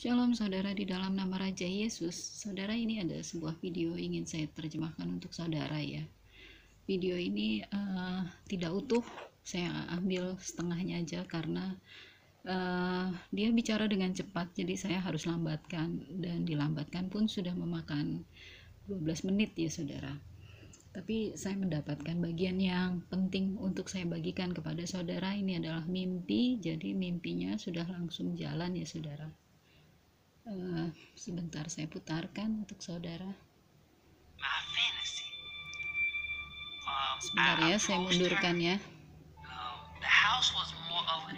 Shalom saudara di dalam nama Raja Yesus. Saudara, ini ada sebuah video ingin saya terjemahkan untuk saudara ya. Video ini tidak utuh, saya ambil setengahnya aja karena dia bicara dengan cepat, jadi saya harus lambatkan, dan dilambatkan pun sudah memakan 12 menit ya saudara. Tapi saya mendapatkan bagian yang penting untuk saya bagikan kepada saudara. Ini adalah mimpi, jadi mimpinya sudah langsung jalan ya saudara. Sebentar saya putarkan untuk saudara. Sebentar ya, saya mundurkan ya.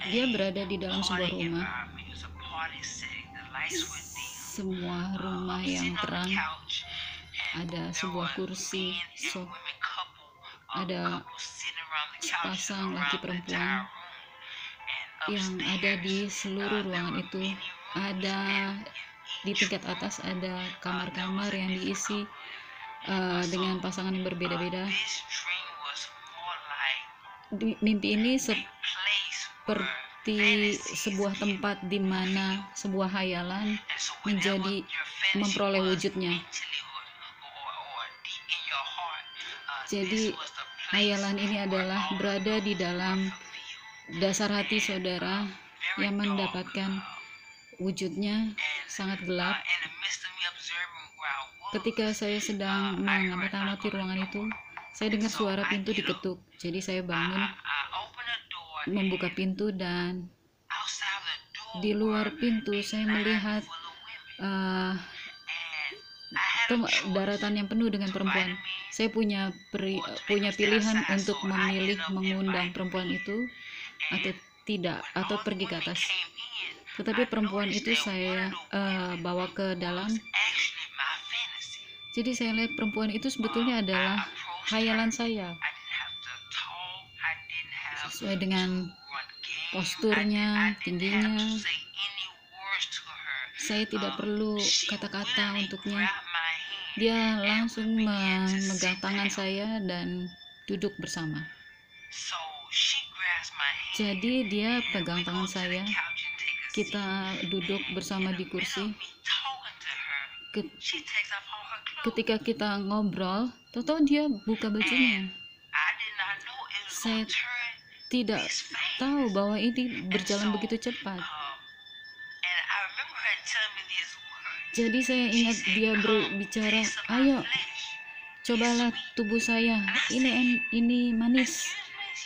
Dia berada di dalam sebuah rumah, semua rumah yang terang, ada sebuah kursi, ada sepasang laki perempuan yang ada di seluruh ruangan itu. Ada di tingkat atas ada kamar-kamar yang diisi dengan pasangan yang berbeda-beda. Mimpi ini seperti sebuah tempat di mana sebuah hayalan menjadi memperoleh wujudnya. Jadi hayalan ini adalah berada di dalam dasar hati saudara yang mendapatkan wujudnya sangat gelap. Ketika saya sedang mengamati ruangan itu, saya dengar suara pintu diketuk. Jadi saya bangun, membuka pintu, dan di luar pintu saya melihat daratan yang penuh dengan perempuan. Saya punya pilihan untuk memilih mengundang perempuan itu atau tidak, atau pergi ke atas. Tetapi perempuan itu saya bawa ke dalam. Jadi saya lihat perempuan itu sebetulnya adalah hayalan saya, sesuai dengan posturnya, tingginya. Saya tidak perlu kata-kata untuknya. Dia langsung memegang tangan saya dan duduk bersama. Jadi dia pegang tangan saya, kita duduk bersama di kursi. Ketika kita ngobrol, tahu-tahu dia buka bajunya. Saya tidak tahu bahwa ini berjalan begitu cepat. Jadi saya ingat dia berbicara, "Ayo, cobalah tubuh saya. Ini manis."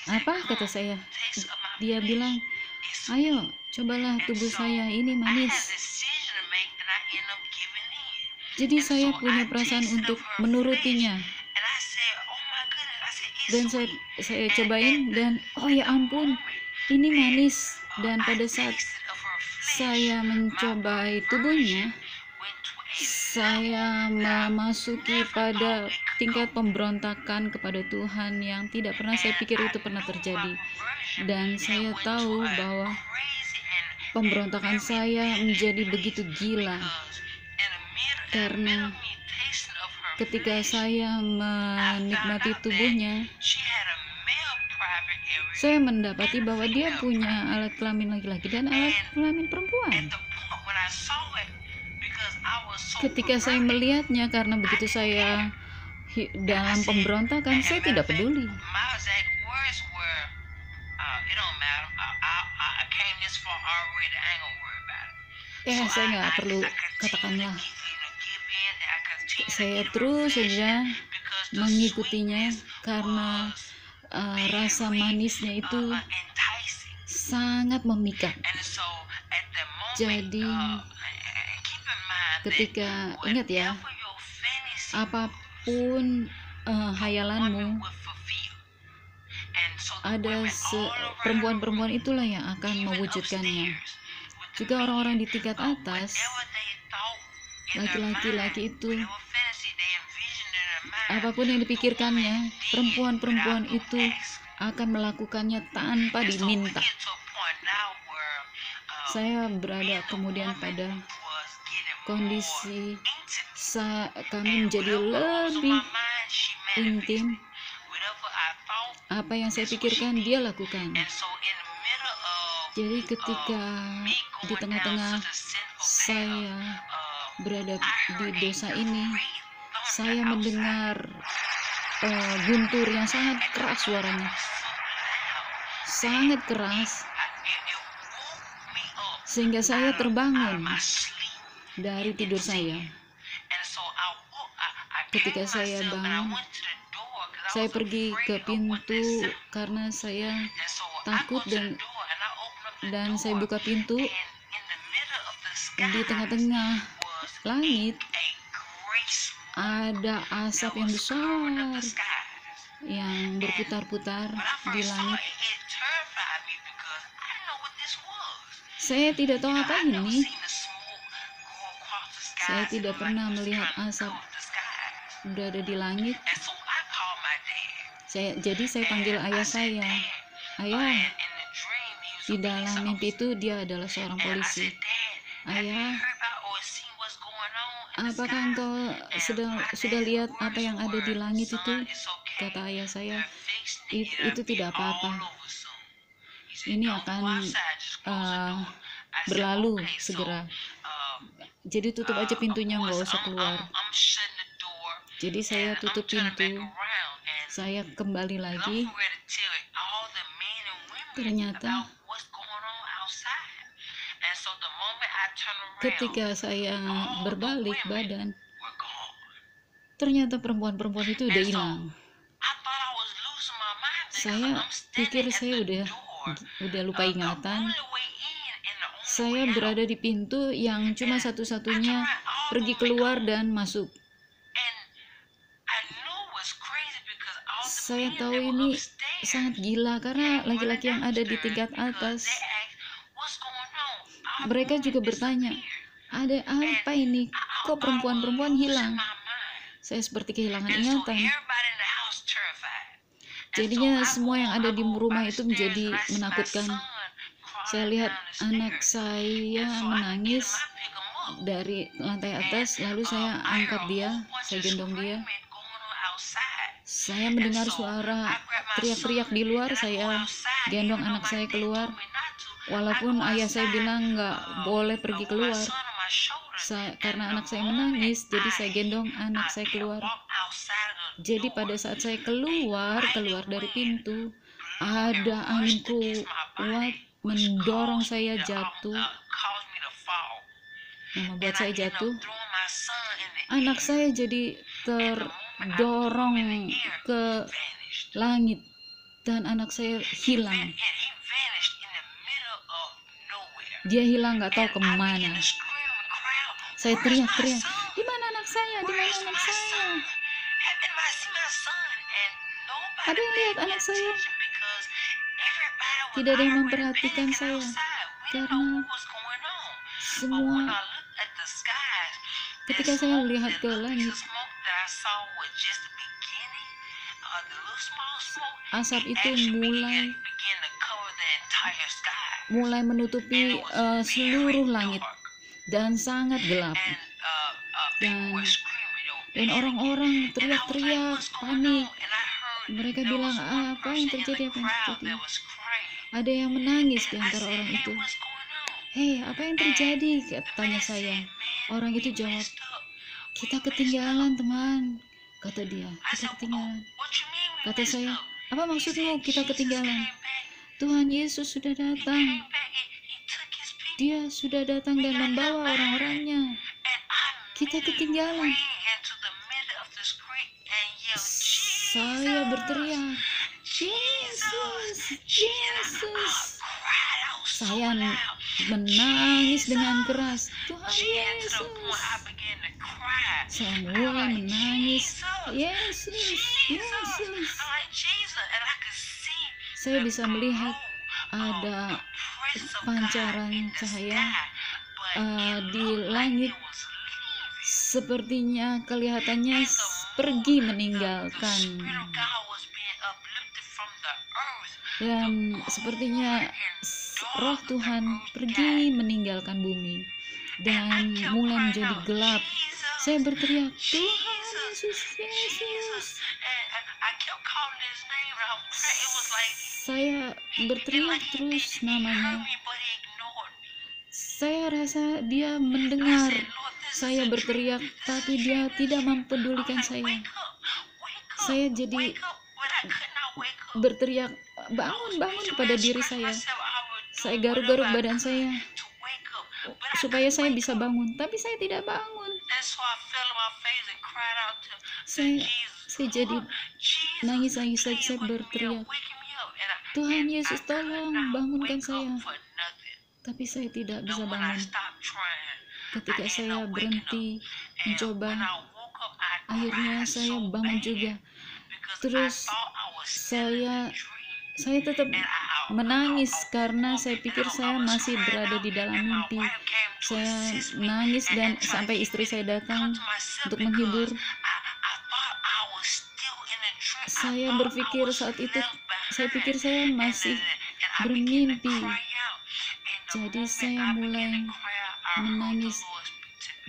Apa kata saya? Dia bilang, "Ayo, cobalah tubuh saya. Ini manis." Jadi saya punya perasaan untuk menurutinya. Dan saya cobain, dan oh ya ampun, ini manis. Dan pada saat saya mencobai tubuhnya, saya memasuki pada tingkat pemberontakan kepada Tuhan yang tidak pernah saya pikir itu pernah terjadi. Dan saya tahu bahwa pemberontakan saya menjadi begitu gila, karena ketika saya menikmati tubuhnya, saya mendapati bahwa dia punya alat kelamin laki-laki dan alat kelamin perempuan. Ketika saya melihatnya, karena begitu saya dalam pemberontakan, saya tidak peduli. Saya nggak perlu katakanlah. Saya terus saja mengikutinya karena rasa manisnya itu sangat memikat. Jadi ketika, ingat ya, apapun hayalanmu, ada perempuan-perempuan itulah yang akan mewujudkannya. Juga orang-orang di tingkat atas, laki-laki itu, apapun yang dipikirkannya, perempuan-perempuan itu akan melakukannya tanpa diminta. Saya berada kemudian pada kondisi kami menjadi lebih intim. Apa yang saya pikirkan dia lakukan. Jadi ketika di tengah-tengah saya berada di dosa ini, saya mendengar guntur yang sangat keras, suaranya sangat keras, sehingga saya terbangun dari tidur saya. Ketika saya bangun, saya pergi ke pintu karena saya takut, dan saya buka pintu. Di tengah-tengah langit ada asap yang besar yang berputar-putar di langit. Saya tidak tahu apa ini. Saya tidak pernah melihat asap berada di langit. Jadi saya panggil ayah saya. Ayah, di dalam mimpi itu dia adalah seorang polisi. Ayah, apakah engkau sudah lihat apa yang ada di langit itu? Kata ayah saya, itu tidak apa-apa. Ini akan berlalu segera. Jadi tutup aja pintunya, nggak usah keluar. Jadi saya tutup pintu, saya kembali lagi. Ternyata ketika saya berbalik badan, ternyata perempuan-perempuan itu udah hilang. Saya pikir saya udah lupa ingatan. Saya berada di pintu yang cuma satu-satunya pergi keluar dan masuk. Saya tahu ini sangat gila karena laki-laki yang ada di tingkat atas, mereka juga bertanya, ada apa ini? Kok perempuan-perempuan hilang? Saya seperti kehilangan ingatan. Jadinya semua yang ada di rumah itu menjadi menakutkan. Saya lihat anak saya menangis dari lantai atas, lalu saya angkat dia, saya gendong dia. Saya mendengar suara teriak-teriak di luar, saya gendong anak saya keluar. Walaupun ayah saya bilang nggak boleh pergi keluar, karena anak saya menangis, jadi saya gendong anak saya keluar. Jadi pada saat saya keluar dari pintu, ada angin kuat mendorong saya jatuh, membuat saya jatuh. Anak saya jadi terdorong ke langit dan anak saya hilang. Dia hilang, nggak tahu kemana. Saya teriak-teriak, di mana anak saya? Di mana anak saya? Ada yang lihat anak saya? Tidak ada yang memperhatikan saya karena semua. Ketika saya melihat ke langit, asap itu mulai menutupi seluruh langit dan sangat gelap, dan orang-orang teriak-teriak panik. Mereka bilang, apa yang terjadi? Ada yang menangis di antara orang itu. Hei, apa yang terjadi? Tanya saya. Orang itu jawab, kita ketinggalan, teman. Kata dia, kita ketinggalan. Kata saya, apa maksudmu kita ketinggalan? Tuhan Yesus sudah datang. Dia sudah datang dan membawa orang-orangnya. Kita ketinggalan. Saya berteriak, Yesus, Yesus. Saya menangis dengan keras, Tuhan Yesus. Saya mulai menangis, Yesus, Yesus. Saya bisa melihat ada pancaran cahaya di langit. Sepertinya kelihatannya pergi meninggalkan, dan sepertinya roh Tuhan pergi meninggalkan bumi dan mulai menjadi gelap. Saya berteriak, Tuhan Yesus, Yesus. Saya berteriak terus namanya. Saya rasa dia mendengar saya berteriak, tapi dia tidak mempedulikan saya. Saya jadi berteriak, bangun, bangun pada diri saya. Saya garuk-garuk badan saya supaya saya bisa bangun, tapi saya tidak bangun. Saya jadi nangis-nangis lagi. Saya berteriak, Tuhan Yesus, tolong bangunkan saya. Tapi saya tidak bisa bangun. Ketika saya berhenti mencoba, akhirnya saya bangun juga. Terus saya tetap menangis karena saya pikir saya masih berada di dalam mimpi. Saya nangis dan sampai istri saya datang untuk menghibur. Saya berpikir saat itu, saya pikir saya masih bermimpi. Jadi saya mulai menangis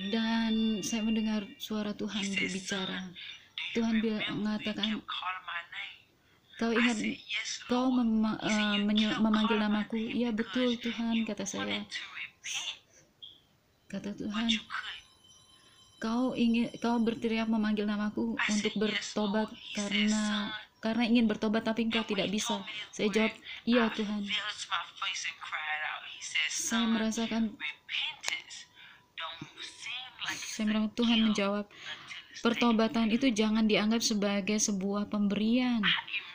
dan saya mendengar suara Tuhan berbicara. Tuhan mengatakan, kau ingat kau memanggil namaku? Iya betul Tuhan, kata saya. Kata Tuhan, kau berteriak memanggil namaku untuk bertobat karena ingin bertobat tapi engkau tidak bisa. Saya jawab, iya Tuhan. Saya merasakan Tuhan menjawab, pertobatan itu jangan dianggap sebagai sebuah pemberian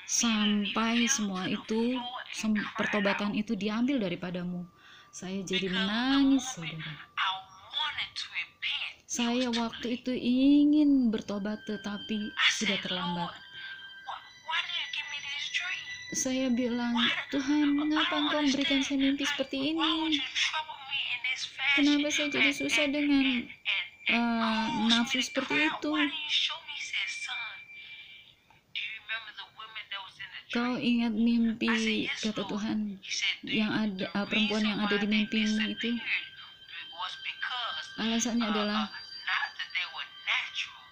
sampai semua itu, pertobatan itu diambil daripadamu. Saya jadi menangis, saudara. Saya waktu itu ingin bertobat tetapi sudah terlambat. Saya bilang, Tuhan, mengapa engkau memberikan saya mimpi seperti ini? Kenapa saya jadi susah dengan nafsu seperti itu? Kau ingat mimpi, kata Tuhan, yang ada perempuan yang ada di mimpimu itu? Alasannya adalah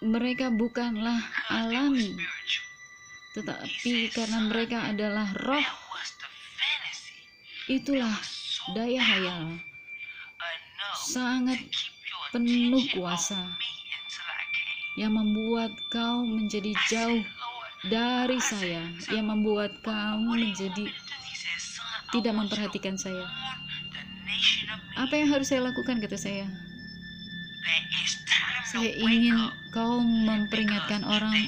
mereka bukanlah alami, tetapi karena mereka adalah roh. Itulah daya hayal sangat penuh kuasa yang membuat kau menjadi jauh dari saya, yang membuat kamu menjadi tidak memperhatikan saya. Apa yang harus saya lakukan, kata saya? Saya ingin kau memperingatkan orang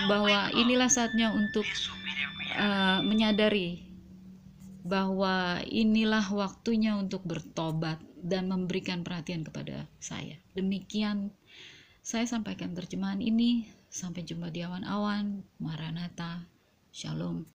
bahwa inilah saatnya untuk menyadari bahwa inilah waktunya untuk bertobat dan memberikan perhatian kepada saya. Demikian saya sampaikan terjemahan ini. Sampai jumpa di awan-awan. Maranatha. Shalom.